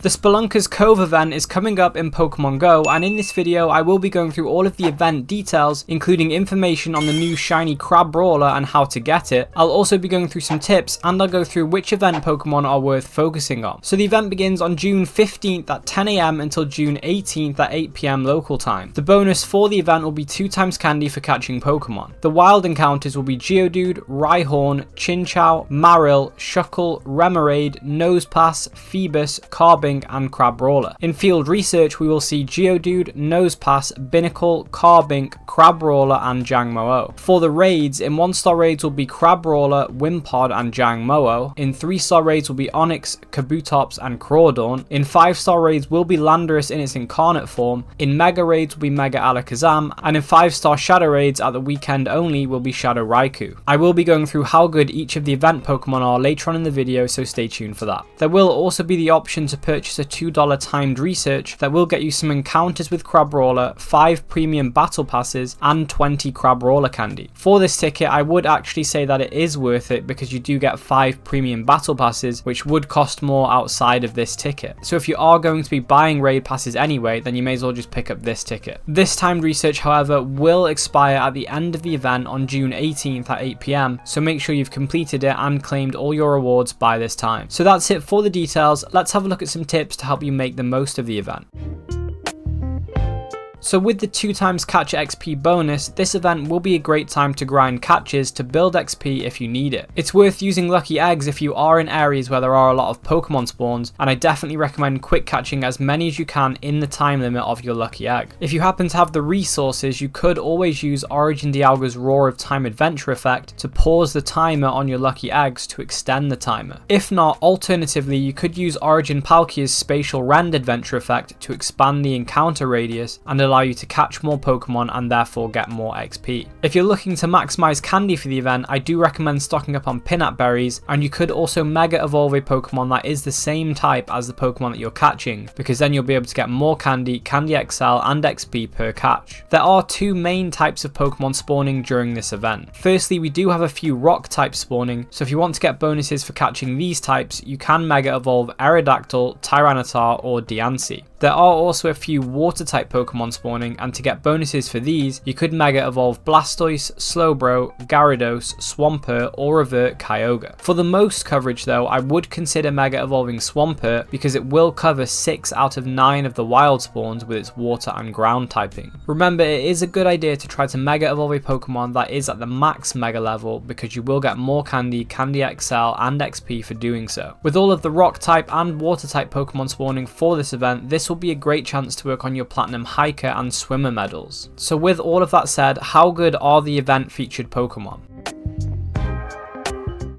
The Spelunkers Cove event is coming up in Pokémon GO, and in this video I will be going through all of the event details, including information on the new shiny Crabrawler and how to get it. I'll also be going through some tips, and I'll go through which event Pokémon are worth focusing on. So the event begins on June 15th at 10 AM until June 18th at 8 PM local time. The bonus for the event will be 2 times candy for catching Pokémon. The wild encounters will be Geodude, Rhyhorn, Chinchou, Marill, Shuckle, Remoraid, Nosepass, Phoebus, Carbink, and Crabrawler. In field research, we will see Geodude, Nosepass, Binnacle, Carbink, Crabrawler, and Jangmo-o. For the raids, in 1-star raids will be Crabrawler, Wimpod, and Jangmo-o. In 3-star raids will be Onix, Kabutops, and Crawdaunt. In 5-star raids will be Landorus in its incarnate form. In Mega raids will be Mega Alakazam, and in 5-star Shadow raids at the weekend only will be Shadow Raikou. I will be going through how good each of the event Pokemon are later on in the video, so stay tuned for that. There will also be the option to purchase a $2 timed research that will get you some encounters with Crabrawler, 5 premium battle passes, and 20 Crabrawler candy. For this ticket, I would actually say that it is worth it because you do get 5 premium battle passes, which would cost more outside of this ticket. So if you are going to be buying raid passes anyway, then you may as well just pick up this ticket. This timed research, however, will expire at the end of the event on June 18th at 8 PM, so make sure you've completed it and claimed all your rewards by this time. So that's it for the details. Let's have a look at some tips to help you make the most of the event. So with the 2 times catcher XP bonus, this event will be a great time to grind catches to build XP if you need it. It's worth using lucky eggs if you are in areas where there are a lot of Pokemon spawns, and I definitely recommend quick catching as many as you can in the time limit of your lucky egg. If you happen to have the resources, you could always use Origin Dialga's Roar of Time Adventure effect to pause the timer on your lucky eggs to extend the timer. If not, alternatively, you could use Origin Palkia's Spatial Rend Adventure effect to expand the encounter radius and allow you to catch more Pokemon and therefore get more XP. If you're looking to maximize candy for the event, I do recommend stocking up on Pinap Berries, and you could also Mega Evolve a Pokemon that is the same type as the Pokemon that you're catching, because then you'll be able to get more candy, Candy XL, and XP per catch. There are 2 main types of Pokemon spawning during this event. Firstly, we do have a few rock types spawning, so if you want to get bonuses for catching these types, you can Mega Evolve Aerodactyl, Tyranitar, or Diancie. There are also a few water type Pokemon spawning, and to get bonuses for these, you could Mega Evolve Blastoise, Slowbro, Gyarados, Swampert, or revert Kyogre. For the most coverage though, I would consider Mega Evolving Swampert because it will cover 6 out of 9 of the wild spawns with its water and ground typing. Remember, it is a good idea to try to Mega Evolve a Pokemon that is at the max Mega level because you will get more candy, Candy XL, and XP for doing so. With all of the rock type and water type Pokemon spawning for this event, this will be a great chance to work on your Platinum Hiker and Swimmer medals. So with all of that said, how good are the event featured Pokemon?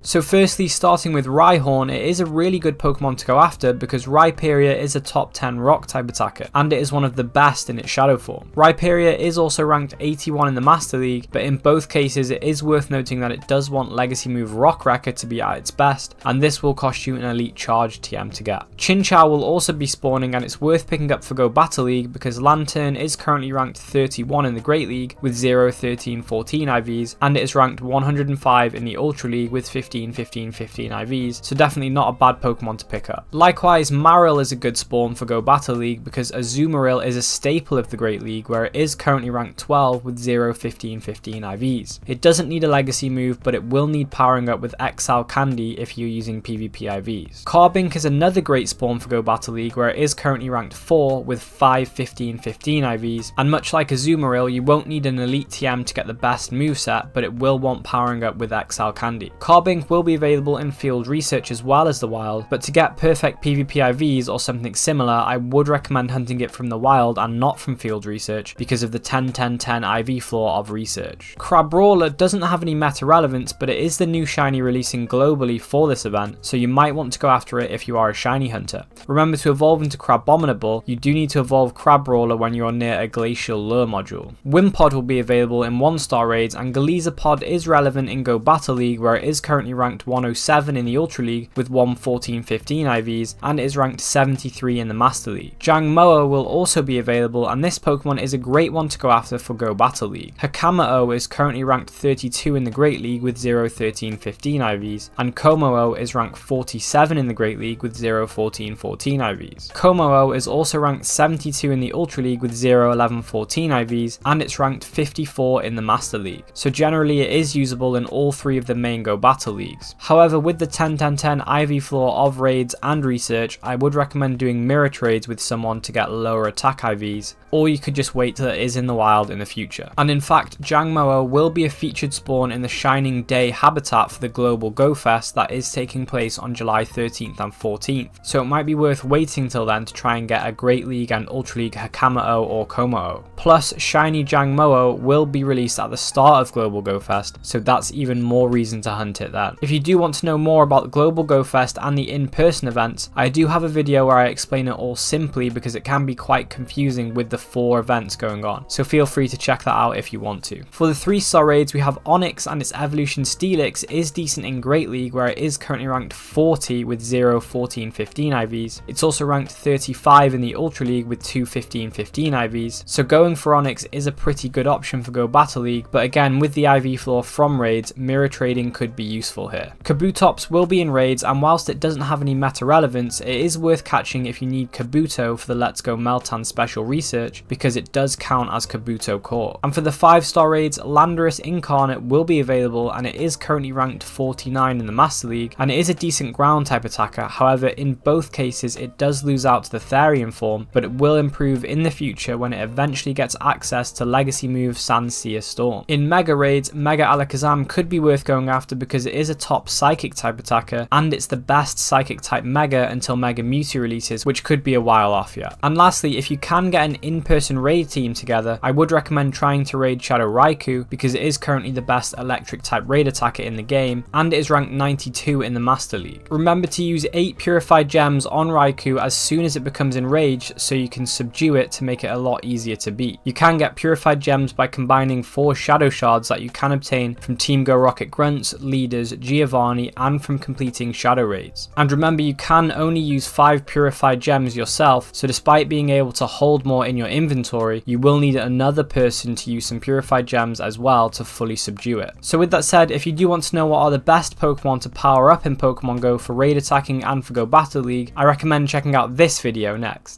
So firstly, starting with Rhyhorn, it is a really good Pokemon to go after because Rhyperior is a top 10 rock type attacker, and it is one of the best in its shadow form. Rhyperior is also ranked 81 in the Master League, but in both cases it is worth noting that it does want Legacy move Rock Wrecker to be at its best, and this will cost you an Elite Charge TM to get. Chinchou will also be spawning, and it's worth picking up for Go Battle League because Lantern is currently ranked 31 in the Great League with 0, 13, 14 IVs, and it is ranked 105 in the Ultra League with 15, 15, 15 IVs, so definitely not a bad Pokemon to pick up. Likewise, Marill is a good spawn for Go Battle League because Azumarill is a staple of the Great League where it is currently ranked 12 with 0, 15, 15 IVs. It doesn't need a Legacy move, but it will need powering up with XL Candy if you're using PvP IVs. Carbink is another great spawn for Go Battle League where it is currently ranked 4 with 5, 15, 15 IVs, and much like Azumarill, you won't need an Elite TM to get the best moveset, but it will want powering up with XL Candy. Carbink will be available in field research as well as the wild, but to get perfect PvP IVs or something similar, I would recommend hunting it from the wild and not from field research because of the 10-10-10 IV flaw of research. Crabrawler doesn't have any meta relevance, but it is the new shiny releasing globally for this event, so you might want to go after it if you are a shiny hunter. Remember, to evolve into Crabominable, you do need to evolve Crabrawler when you're near a Glacial Lure module. Wimpod will be available in 1-star raids, and Galizapod is relevant in Go Battle League where it is currently ranked 107 in the Ultra League with 114-15 IVs, and is ranked 73 in the Master League. Jangmo-o will also be available, and this Pokemon is a great one to go after for Go Battle League. Hakama-o is currently ranked 32 in the Great League with 0-13-15 IVs, and Como-o is ranked 47 in the Great League with 0-14-14 IVs. Como-o is also ranked 72 in the Ultra League with 0-11-14 IVs, and it's ranked 54 in the Master League, so generally it is usable in all three of the main Go Battle Leagues. However, with the 10-10-10 IV floor of raids and research, I would recommend doing mirror trades with someone to get lower attack IVs, or you could just wait till it is in the wild in the future. And in fact, Jangmo-o will be a featured spawn in the Shining Day habitat for the Global Go Fest that is taking place on July 13th and 14th, so it might be worth waiting till then to try and get a Great League and Ultra League Hakama-o or Como-o. Plus, Shiny Jangmo-o will be released at the start of Global Go Fest, so that's even more reason to hunt it then. If you do want to know more about the Global Go Fest and the in-person events, I do have a video where I explain it all simply because it can be quite confusing with the 4 events going on, so feel free to check that out if you want to. For the 3-star raids, we have Onyx, and its evolution Steelix is decent in Great League, where it is currently ranked 40 with 0-14-15 IVs. It's also ranked 35 in the Ultra League with 2-15-15 IVs, so going for Onyx is a pretty good option for Go Battle League, but again, with the IV floor from raids, mirror trading could be useful here. Kabutops will be in raids, and whilst it doesn't have any meta relevance, it is worth catching if you need Kabuto for the Let's Go Meltan special research, because it does count as Kabuto core. And for the 5-star raids, Landorus Incarnate will be available, and it is currently ranked 49 in the Master League, and it is a decent ground type attacker. However, in both cases it does lose out to the Therian form, but it will improve in the future when it eventually gets access to legacy move Sandsear Storm. In Mega raids, Mega Alakazam could be worth going after because it is a top Psychic type attacker, and it's the best Psychic type Mega until Mega Mewtwo releases, which could be a while off yet. And lastly, if you can get an in-person raid team together, I would recommend trying to raid Shadow Raikou because it is currently the best electric type raid attacker in the game, and it is ranked 92 in the Master League. Remember to use 8 purified gems on Raikou as soon as it becomes enraged so you can subdue it to make it a lot easier to beat. You can get purified gems by combining 4 shadow shards that you can obtain from Team Go Rocket Grunts, Leaders, Giovanni, and from completing shadow raids. And remember, you can only use 5 purified gems yourself, so despite being able to hold more in your inventory, you will need another person to use some purified gems as well to fully subdue it. So with that said, if you do want to know what are the best Pokemon to power up in Pokemon Go for raid attacking and for Go Battle League, I recommend checking out this video next.